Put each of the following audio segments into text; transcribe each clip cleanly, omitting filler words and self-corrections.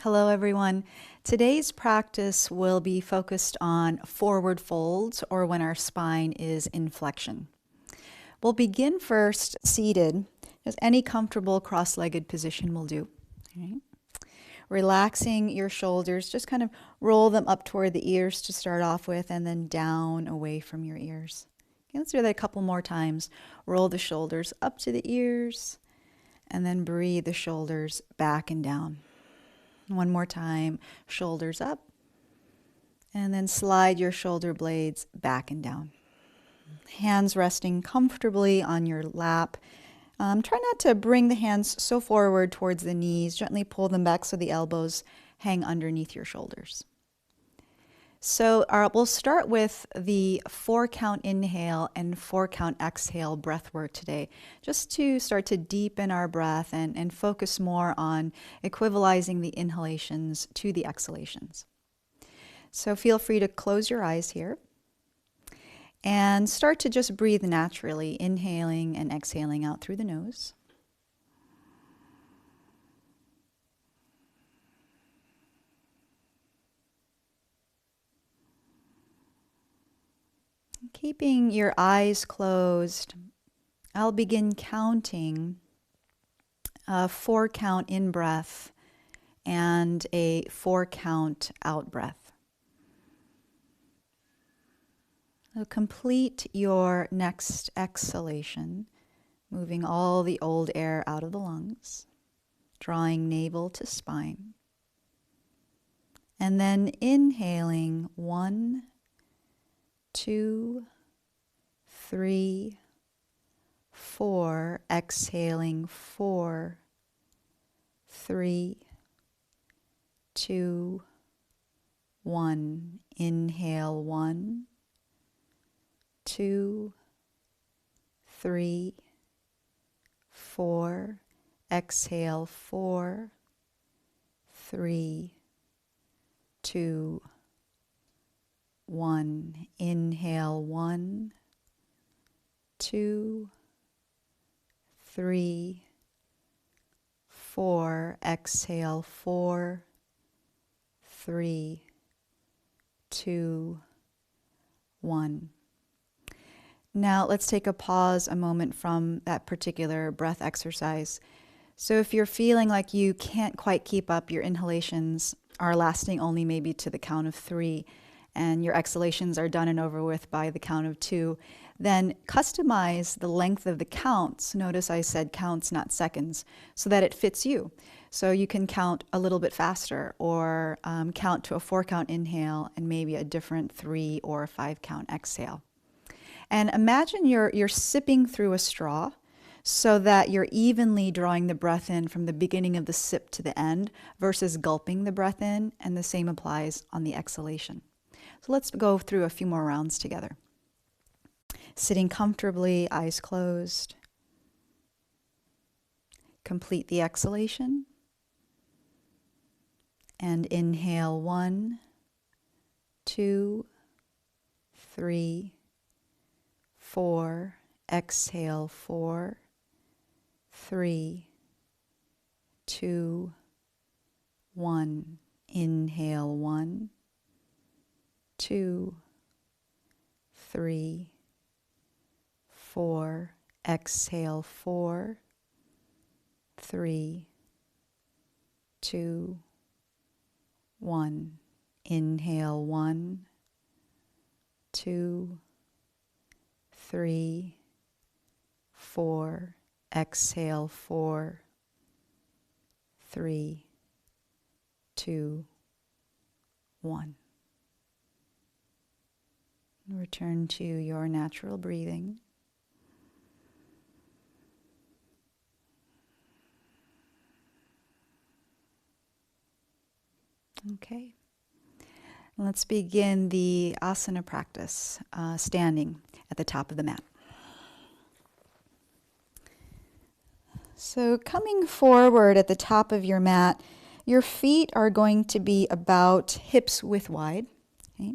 Hello everyone. Today's practice will be focused on forward folds, or when our spine is in flexion. We'll begin first seated. Just any comfortable cross-legged position will do. Okay. Relaxing your shoulders, just kind of roll them up toward the ears to start off with, and then down away from your ears. Okay, let's do that a couple more times. Roll the shoulders up to the ears, and then breathe the shoulders back and down. One more time, shoulders up, and then slide your shoulder blades back and down. Hands resting comfortably on your lap. Try not to bring the hands so forward towards the knees. Gently pull them back so the elbows hang underneath your shoulders. So we'll start with the 4-count inhale and 4-count exhale breath work today, just to start to deepen our breath and focus more on equivalizing the inhalations to the exhalations. So feel free to close your eyes here and start to just breathe naturally, inhaling and exhaling out through the nose. Keeping your eyes closed, I'll begin counting a 4-count in-breath and a 4-count out-breath. So complete your next exhalation, moving all the old air out of the lungs, drawing navel to spine. And then inhaling 1, 2, 3, 4, exhaling 4, 3, 2, 1. Inhale 1, 2, 3, 4, exhale 4, 3, 2, 1. Inhale 1, 2, 3, 4. Exhale 4, 3, 2, 1. Now let's take a pause a moment from that particular breath exercise. So if you're feeling like you can't quite keep up, your inhalations are lasting only maybe to the count of 3, and your exhalations are done and over with by the count of 2, then customize the length of the counts. Notice I said counts, not seconds, so that it fits you. So you can count a little bit faster, or count to a 4-count inhale and maybe a different 3 or 5-count exhale. And imagine you're sipping through a straw so that you're evenly drawing the breath in from the beginning of the sip to the end versus gulping the breath in, and the same applies on the exhalation. So let's go through a few more rounds together. Sitting comfortably, eyes closed. Complete the exhalation. And inhale 1, 2, 3, 4. Exhale 4, 3, 2, 1. Inhale 1, 2, 3, 4. Exhale 4, 3, 2, 1. Inhale 1, 2, 3, 4. Exhale 4, 3, 2, 1. Return to your natural breathing. Okay. Let's begin the asana practice, standing at the top of the mat. So coming forward at the top of your mat, your feet are going to be about hips width wide. Okay?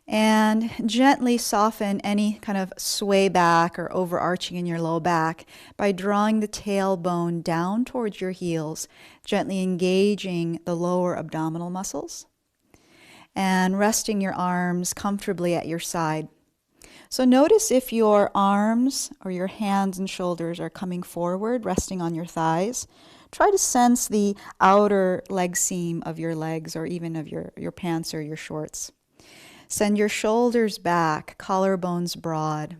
And gently soften any kind of sway back or overarching in your low back by drawing the tailbone down towards your heels, gently engaging the lower abdominal muscles, and resting your arms comfortably at your side. So notice if your arms or your hands and shoulders are coming forward, resting on your thighs. Try to sense the outer leg seam of your legs or even of your pants or your shorts. Send your shoulders back, collarbones broad.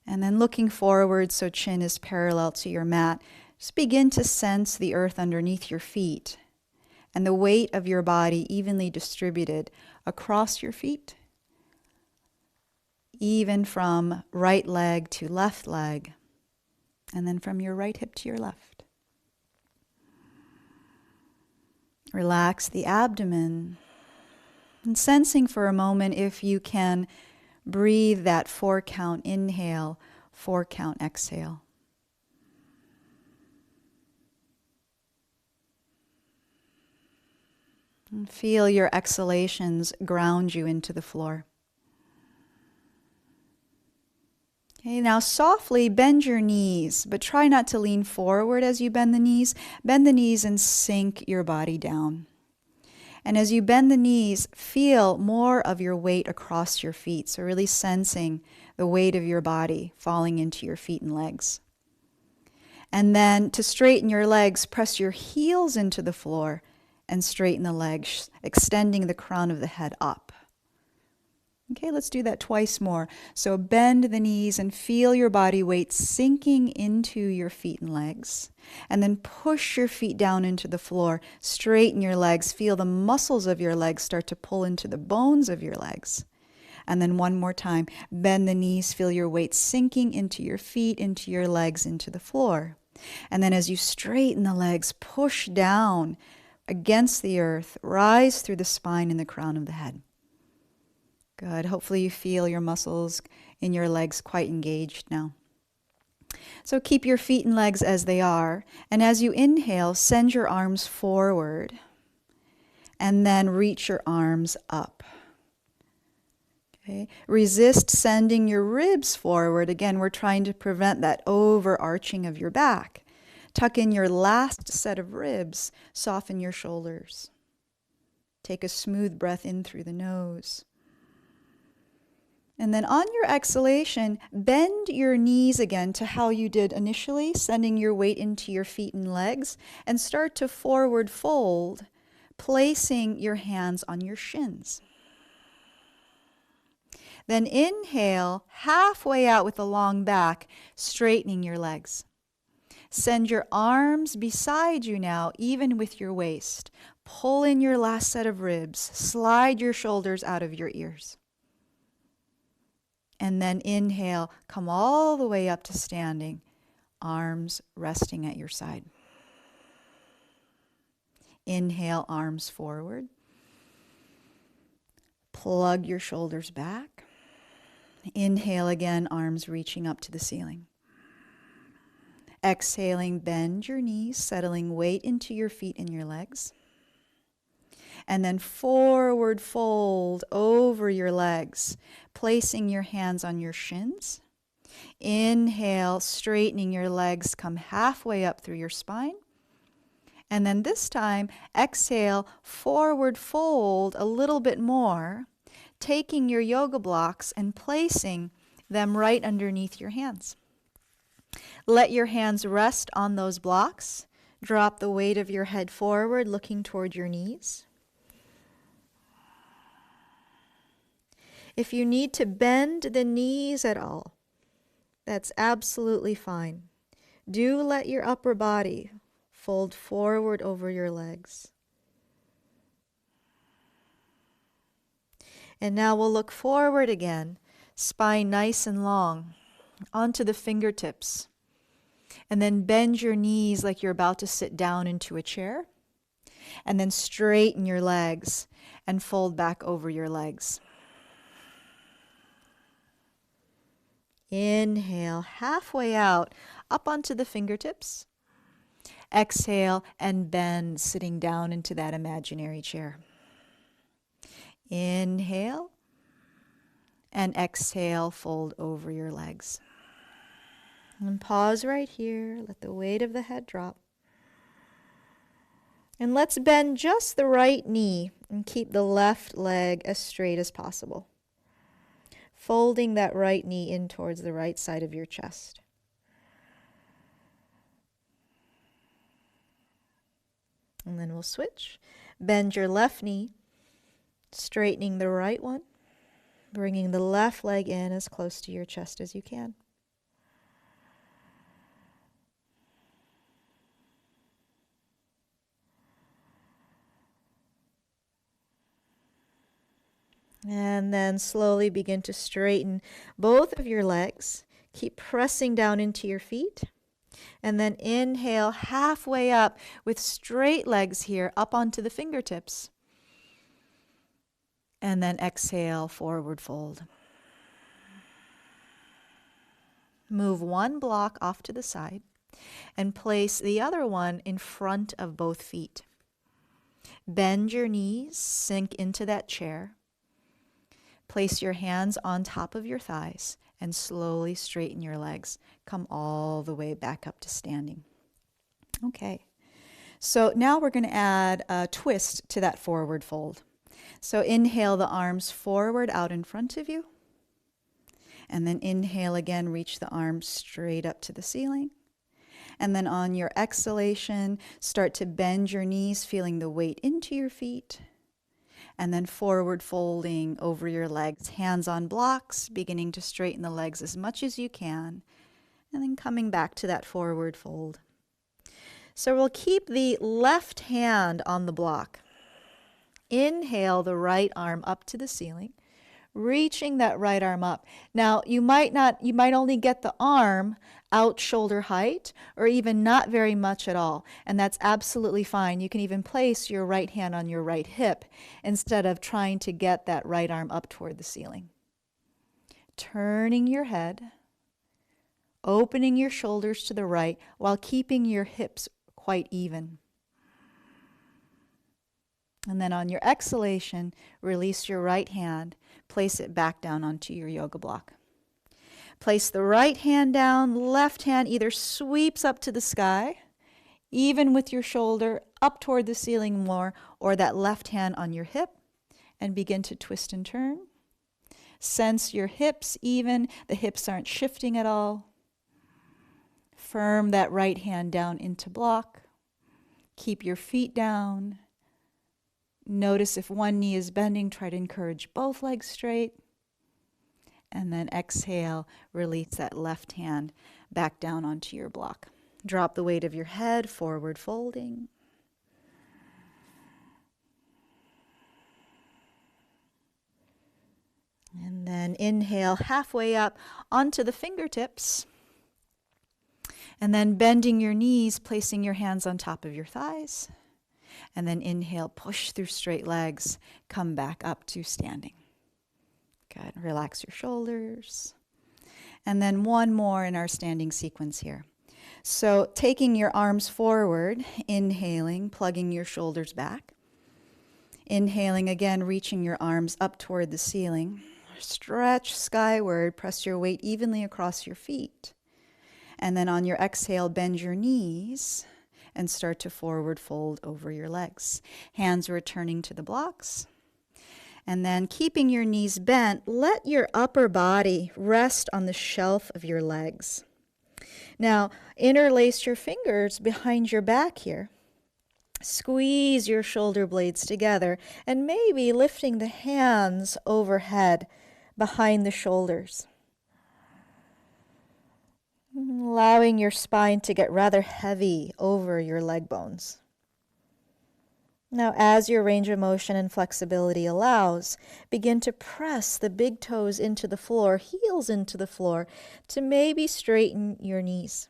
And then looking forward so chin is parallel to your mat, just begin to sense the earth underneath your feet and the weight of your body evenly distributed across your feet, even from right leg to left leg, and then from your right hip to your left. Relax the abdomen. And sensing for a moment if you can breathe that 4-count inhale, 4-count exhale. And feel your exhalations ground you into the floor. Okay, now softly bend your knees, but try not to lean forward as you bend the knees. Bend the knees and sink your body down. And as you bend the knees, feel more of your weight across your feet. So really sensing the weight of your body falling into your feet and legs. And then to straighten your legs, press your heels into the floor and straighten the legs, extending the crown of the head up. Okay, let's do that twice more. So bend the knees and feel your body weight sinking into your feet and legs. And then push your feet down into the floor. Straighten your legs. Feel the muscles of your legs start to pull into the bones of your legs. And then one more time. Bend the knees. Feel your weight sinking into your feet, into your legs, into the floor. And then as you straighten the legs, push down against the earth. Rise through the spine and the crown of the head. Good. Hopefully you feel your muscles in your legs quite engaged now. So keep your feet and legs as they are. And as you inhale, send your arms forward. And then reach your arms up. Okay. Resist sending your ribs forward. Again, we're trying to prevent that overarching of your back. Tuck in your last set of ribs. Soften your shoulders. Take a smooth breath in through the nose. And then on your exhalation, bend your knees again to how you did initially, sending your weight into your feet and legs, and start to forward fold, placing your hands on your shins. Then inhale, halfway out with a long back, straightening your legs. Send your arms beside you now, even with your waist. Pull in your last set of ribs. Slide your shoulders out of your ears. And then inhale, come all the way up to standing, arms resting at your side. Inhale, arms forward. Plug your shoulders back. Inhale again, arms reaching up to the ceiling. Exhaling, bend your knees, settling weight into your feet and your legs. And then forward fold over your legs, placing your hands on your shins. Inhale, straightening your legs, come halfway up through your spine. And then this time, exhale, forward fold a little bit more, taking your yoga blocks and placing them right underneath your hands. Let your hands rest on those blocks. Drop the weight of your head forward, looking toward your knees. If you need to bend the knees at all, that's absolutely fine. Do let your upper body fold forward over your legs. And now we'll look forward again, spine nice and long, onto the fingertips. And then bend your knees like you're about to sit down into a chair. And then straighten your legs and fold back over your legs. Inhale, halfway out, up onto the fingertips. Exhale and bend, sitting down into that imaginary chair. Inhale. And exhale, fold over your legs. And pause right here. Let the weight of the head drop. And let's bend just the right knee and keep the left leg as straight as possible. Folding that right knee in towards the right side of your chest. And then we'll switch. Bend your left knee, straightening the right one, bringing the left leg in as close to your chest as you can. And then slowly begin to straighten both of your legs. Keep pressing down into your feet. And then inhale halfway up with straight legs here up onto the fingertips. And then exhale, forward fold. Move one block off to the side and place the other one in front of both feet. Bend your knees, sink into that chair. Place your hands on top of your thighs and slowly straighten your legs. Come all the way back up to standing. Okay, so now we're going to add a twist to that forward fold. So inhale the arms forward out in front of you. And then inhale again, reach the arms straight up to the ceiling. And then on your exhalation, start to bend your knees, feeling the weight into your feet. And then forward folding over your legs, hands on blocks, beginning to straighten the legs as much as you can. And then coming back to that forward fold. So we'll keep the left hand on the block. Inhale the right arm up to the ceiling, reaching that right arm up. Now, you might only get the arm out shoulder height or even not very much at all. And that's absolutely fine. You can even place your right hand on your right hip instead of trying to get that right arm up toward the ceiling. Turning your head, opening your shoulders to the right while keeping your hips quite even. And then on your exhalation, release your right hand, place it back down onto your yoga block. Place the right hand down, left hand either sweeps up to the sky, even with your shoulder up toward the ceiling more, or that left hand on your hip, and begin to twist and turn. Sense your hips even, the hips aren't shifting at all. Firm that right hand down into block. Keep your feet down. Notice if one knee is bending, try to encourage both legs straight. And then exhale, release that left hand back down onto your block. Drop the weight of your head, forward folding. And then inhale halfway up onto the fingertips. And then bending your knees, placing your hands on top of your thighs. And then inhale, push through straight legs, come back up to standing. Good. Relax your shoulders. And then one more in our standing sequence here. So taking your arms forward, inhaling, plugging your shoulders back. Inhaling again, reaching your arms up toward the ceiling. Stretch skyward, press your weight evenly across your feet. And then on your exhale, bend your knees and start to forward fold over your legs. Hands returning to the blocks. And then keeping your knees bent, let your upper body rest on the shelf of your legs. Now, interlace your fingers behind your back here. Squeeze your shoulder blades together and maybe lifting the hands overhead behind the shoulders. Allowing your spine to get rather heavy over your leg bones. Now, as your range of motion and flexibility allows, begin to press the big toes into the floor, heels into the floor, to maybe straighten your knees.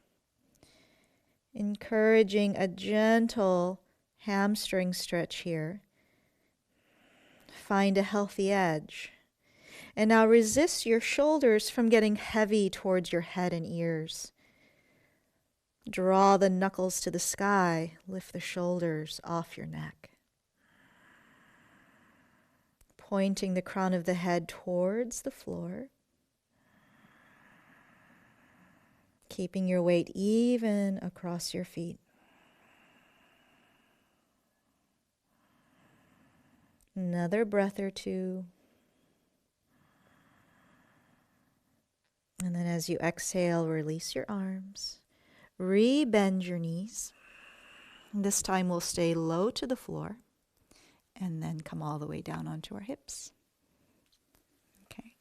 Encouraging a gentle hamstring stretch here. Find a healthy edge. And now resist your shoulders from getting heavy towards your head and ears. Draw the knuckles to the sky. Lift the shoulders off your neck. pointing the crown of the head towards the floor. Keeping your weight even across your feet. Another breath or two. And then as you exhale, release your arms. Re-bend your knees. This time we'll stay low to the floor and then come all the way down onto our hips. Okay.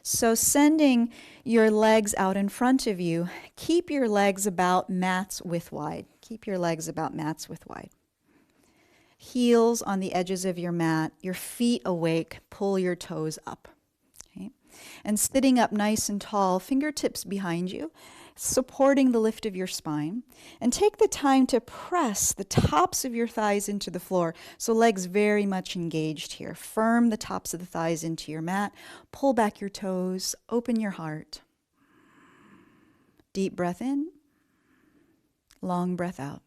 So sending your legs out in front of you, keep your legs about mat's width wide. Keep your legs about mat's width wide. Heels on the edges of your mat, your feet awake, pull your toes up. Okay. And sitting up nice and tall, fingertips behind you, supporting the lift of your spine. And take the time to press the tops of your thighs into the floor. So legs very much engaged here. Firm the tops of the thighs into your mat. Pull back your toes. Open your heart. Deep breath in. Long breath out.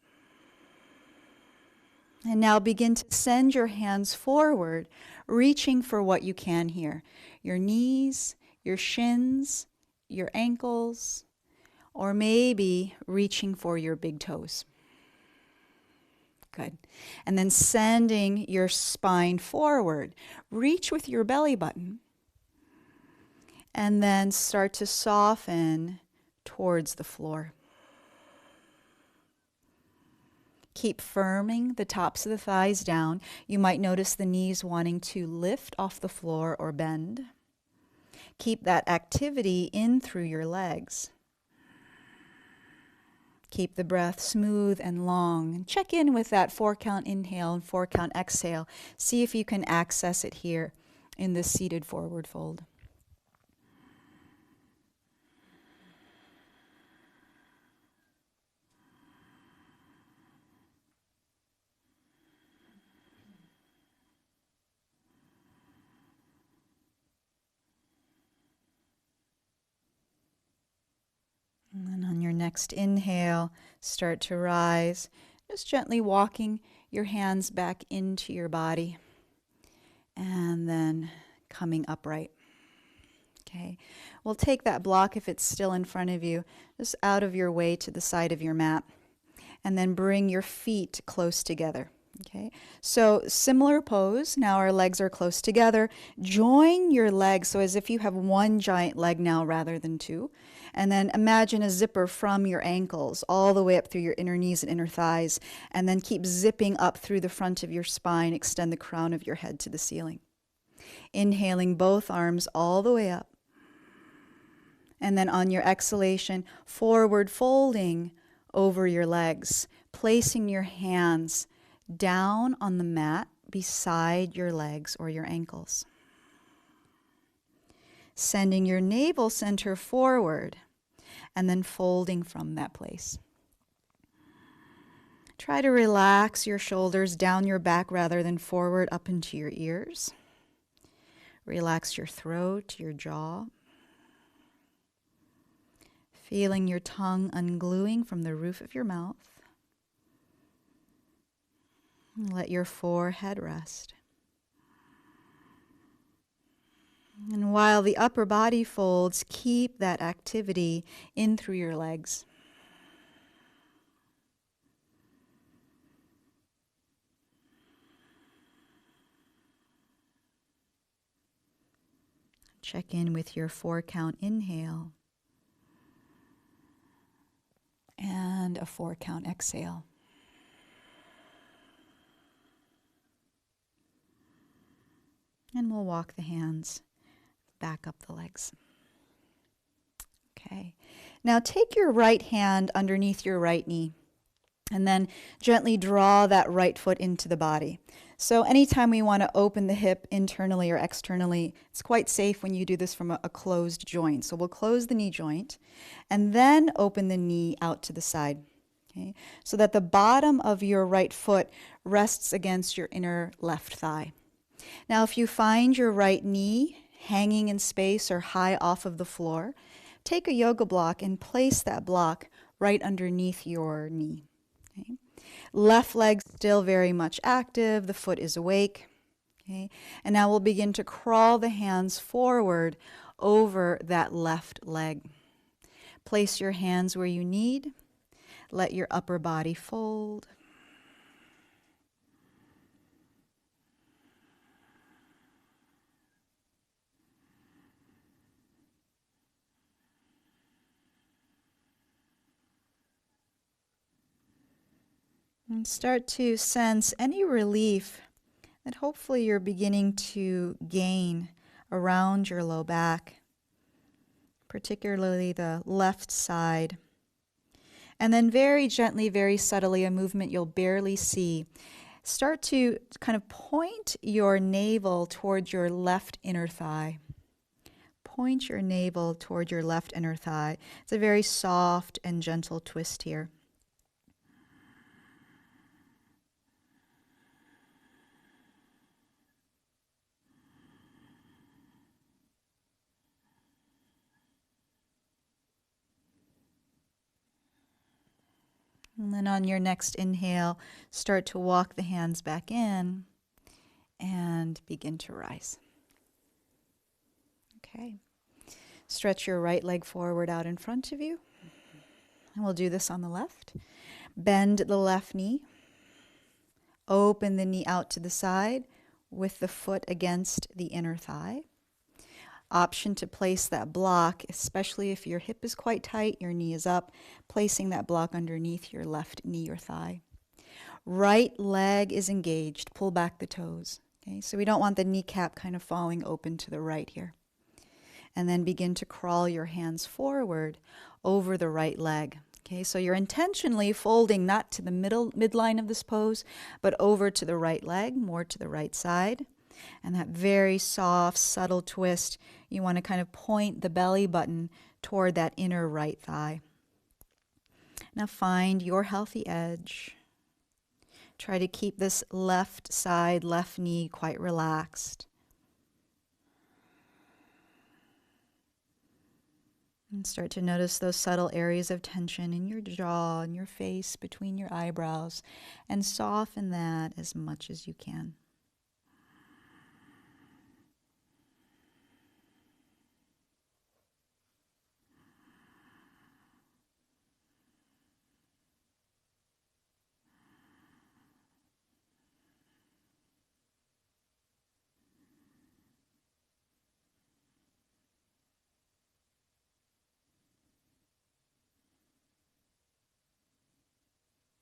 And now begin to send your hands forward, reaching for what you can here. Your knees, your shins, your ankles, or maybe reaching for your big toes. Good. And then sending your spine forward. Reach with your belly button. And then start to soften towards the floor. Keep firming the tops of the thighs down. You might notice the knees wanting to lift off the floor or bend. Keep that activity in through your legs. Keep the breath smooth and long. And check in with that 4-count inhale and 4-count exhale. See if you can access it here in this seated forward fold. And then on your next inhale, start to rise, just gently walking your hands back into your body and then coming upright. Okay, we'll take that block if it's still in front of you, just out of your way to the side of your mat, and then bring your feet close together. Okay, so similar pose. Now our legs are close together. Join your legs so as if you have one giant leg now rather than two. And then imagine a zipper from your ankles all the way up through your inner knees and inner thighs. And then keep zipping up through the front of your spine. Extend the crown of your head to the ceiling. Inhaling both arms all the way up. And then on your exhalation, forward folding over your legs. Placing your hands down on the mat beside your legs or your ankles. Sending your navel center forward and then folding from that place. Try to relax your shoulders down your back rather than forward up into your ears. Relax your throat, your jaw. Feeling your tongue ungluing from the roof of your mouth. Let your forehead rest. And while the upper body folds, keep that activity in through your legs. Check in with your 4-count inhale and a 4-count exhale. And we'll walk the hands back up the legs. Okay. Now take your right hand underneath your right knee and then gently draw that right foot into the body. So anytime we want to open the hip internally or externally, it's quite safe when you do this from a closed joint. So we'll close the knee joint and then open the knee out to the side. Okay? So that the bottom of your right foot rests against your inner left thigh. Now, if you find your right knee hanging in space or high off of the floor, take a yoga block and place that block right underneath your knee. Okay? Left leg still very much active. The foot is awake. Okay? And now we'll begin to crawl the hands forward over that left leg. Place your hands where you need. Let your upper body fold. And start to sense any relief that hopefully you're beginning to gain around your low back, particularly the left side. And then very gently, very subtly, a movement you'll barely see. Start to kind of point your navel towards your left inner thigh. Point your navel toward your left inner thigh. It's a very soft and gentle twist here. And then on your next inhale, start to walk the hands back in and begin to rise. Okay. Stretch your right leg forward out in front of you. And we'll do this on the left. Bend the left knee. Open the knee out to the side with the foot against the inner thigh. Option to place that block, especially if your hip is quite tight, your knee is up, placing that block underneath your left knee or thigh. Right leg is engaged. Pull back the toes. Okay, so we don't want the kneecap kind of falling open to the right here. And then begin to crawl your hands forward over the right leg. Okay, so you're intentionally folding not to the midline of this pose, but over to the right leg, more to the right side. And that very soft, subtle twist, you want to kind of point the belly button toward that inner right thigh. Now find your healthy edge. Try to keep this left side, left knee quite relaxed. And start to notice those subtle areas of tension in your jaw and your face, between your eyebrows, and soften that as much as you can.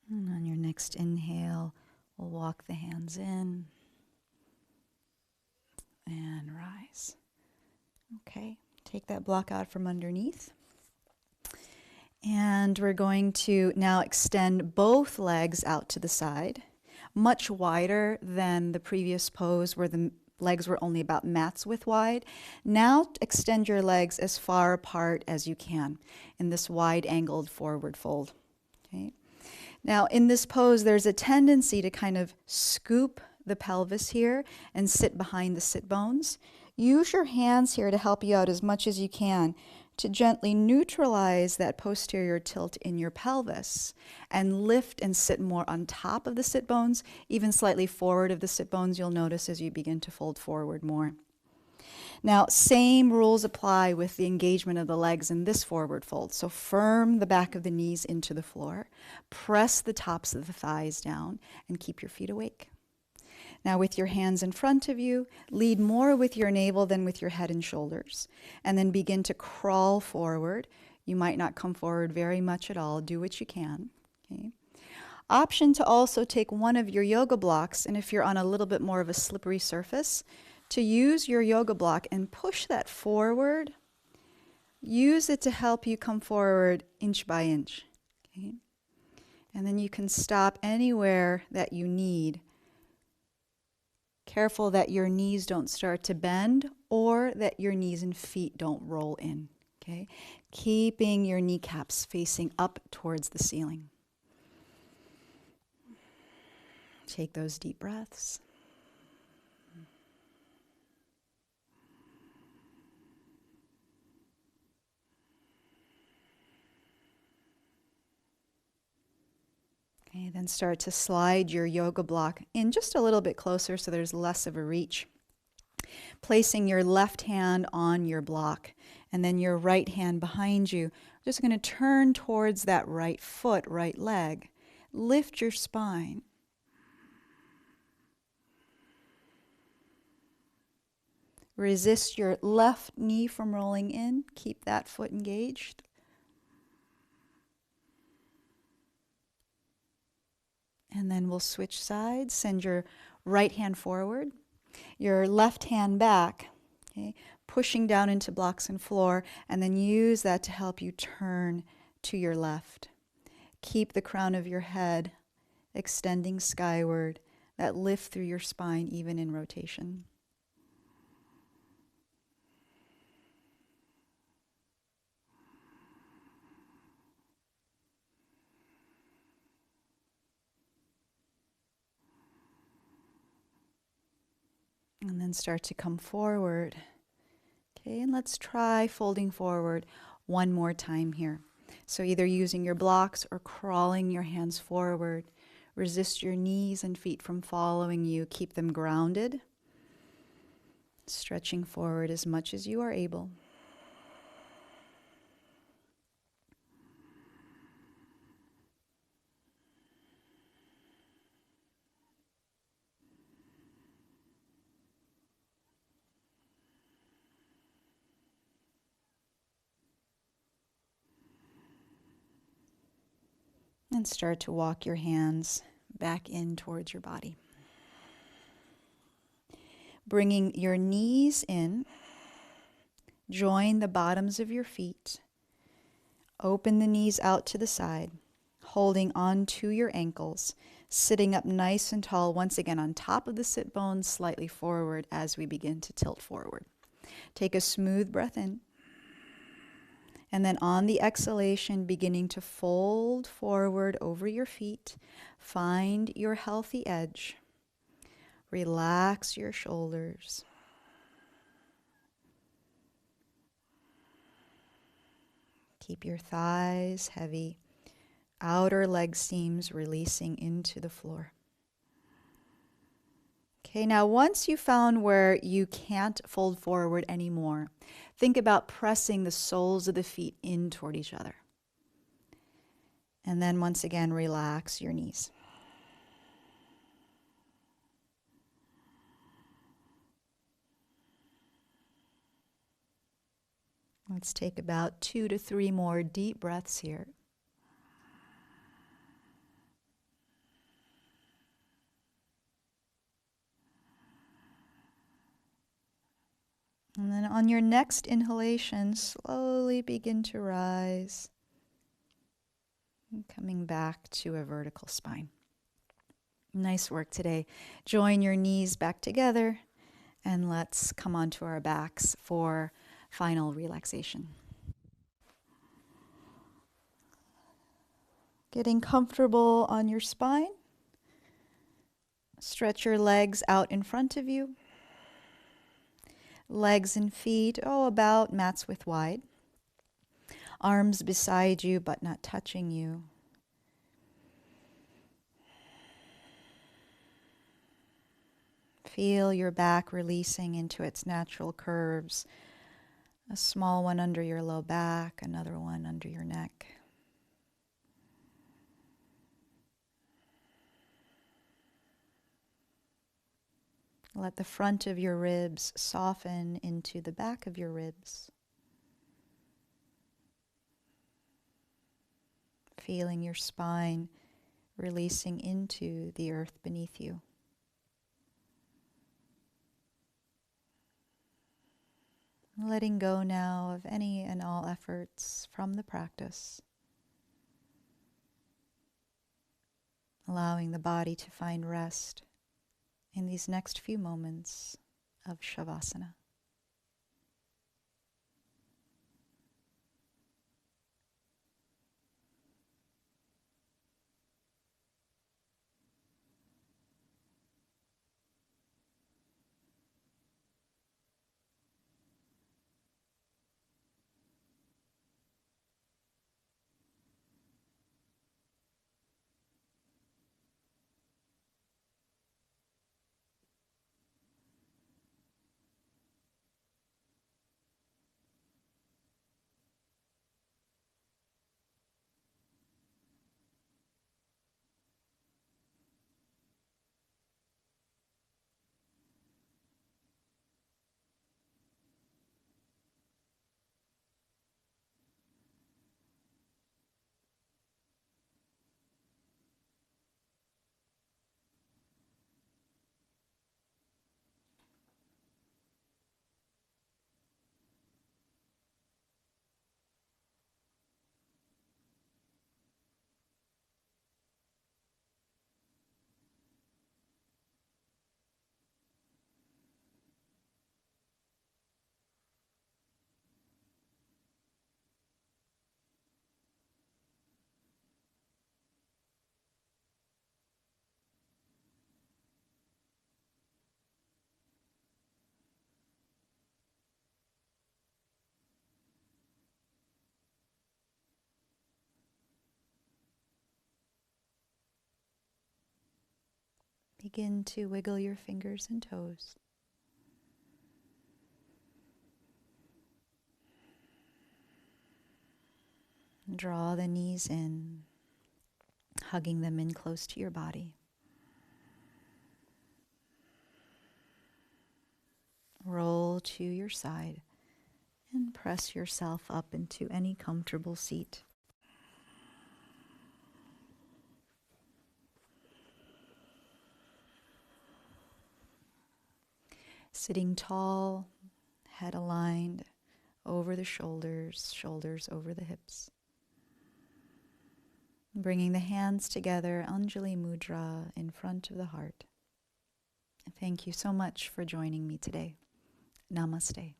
And on your next inhale, we'll walk the hands in and rise. Okay, take that block out from underneath. And we're going to now extend both legs out to the side, much wider than the previous pose where the legs were only about mat's width wide. Now extend your legs as far apart as you can in this wide-angled forward fold. Okay. Now, in this pose, there's a tendency to kind of scoop the pelvis here and sit behind the sit bones. Use your hands here to help you out as much as you can to gently neutralize that posterior tilt in your pelvis and lift and sit more on top of the sit bones, even slightly forward of the sit bones, you'll notice as you begin to fold forward more. Now, same rules apply with the engagement of the legs in this forward fold. So firm the back of the knees into the floor, press the tops of the thighs down, and keep your feet awake. Now with your hands in front of you, lead more with your navel than with your head and shoulders, and then begin to crawl forward. You might not come forward very much at all. Do what you can. Okay. Option to also take one of your yoga blocks, and if you're on a little bit more of a slippery surface, to use your yoga block and push that forward. Use it to help you come forward inch by inch. Okay? And then you can stop anywhere that you need. Careful that your knees don't start to bend or that your knees and feet don't roll in. Okay? Keeping your kneecaps facing up towards the ceiling. Take those deep breaths. Okay, then start to slide your yoga block in just a little bit closer so there's less of a reach. Placing your left hand on your block and then your right hand behind you. Just going to turn towards that right foot, right leg. Lift your spine. Resist your left knee from rolling in. Keep that foot engaged. And then we'll switch sides. Send your right hand forward, your left hand back, okay, pushing down into blocks and floor, and then use that to help you turn to your left. Keep the crown of your head extending skyward, that lift through your spine even in rotation. And then start to come forward. Okay, and let's try folding forward one more time here. So either using your blocks or crawling your hands forward. Resist your knees and feet from following you. Keep them grounded. Stretching forward as much as you are able. And start to walk your hands back in towards your body. Bringing your knees in, join the bottoms of your feet. Open the knees out to the side, holding on to your ankles, sitting up nice and tall, once again on top of the sit bones, slightly forward as we begin to tilt forward. Take a smooth breath in. And then on the exhalation, beginning to fold forward over your feet. Find your healthy edge. Relax your shoulders. Keep your thighs heavy. Outer leg seams releasing into the floor. Okay, now once you found where you can't fold forward anymore, think about pressing the soles of the feet in toward each other. And then once again, relax your knees. Let's take about 2 to 3 more deep breaths here. And then on your next inhalation, slowly begin to rise. And coming back to a vertical spine. Nice work today. Join your knees back together and let's come onto our backs for final relaxation. Getting comfortable on your spine. Stretch your legs out in front of you. Legs and feet, about mat's width wide. Arms beside you but not touching you. Feel your back releasing into its natural curves. A small one under your low back, another one under your neck. Let the front of your ribs soften into the back of your ribs. Feeling your spine releasing into the earth beneath you. Letting go now of any and all efforts from the practice. Allowing the body to find rest in these next few moments of Shavasana. Begin to wiggle your fingers and toes. Draw the knees in, hugging them in close to your body. Roll to your side and press yourself up into any comfortable seat. Sitting tall, head aligned, over the shoulders, shoulders over the hips. Bringing the hands together, Anjali Mudra in front of the heart. Thank you so much for joining me today. Namaste.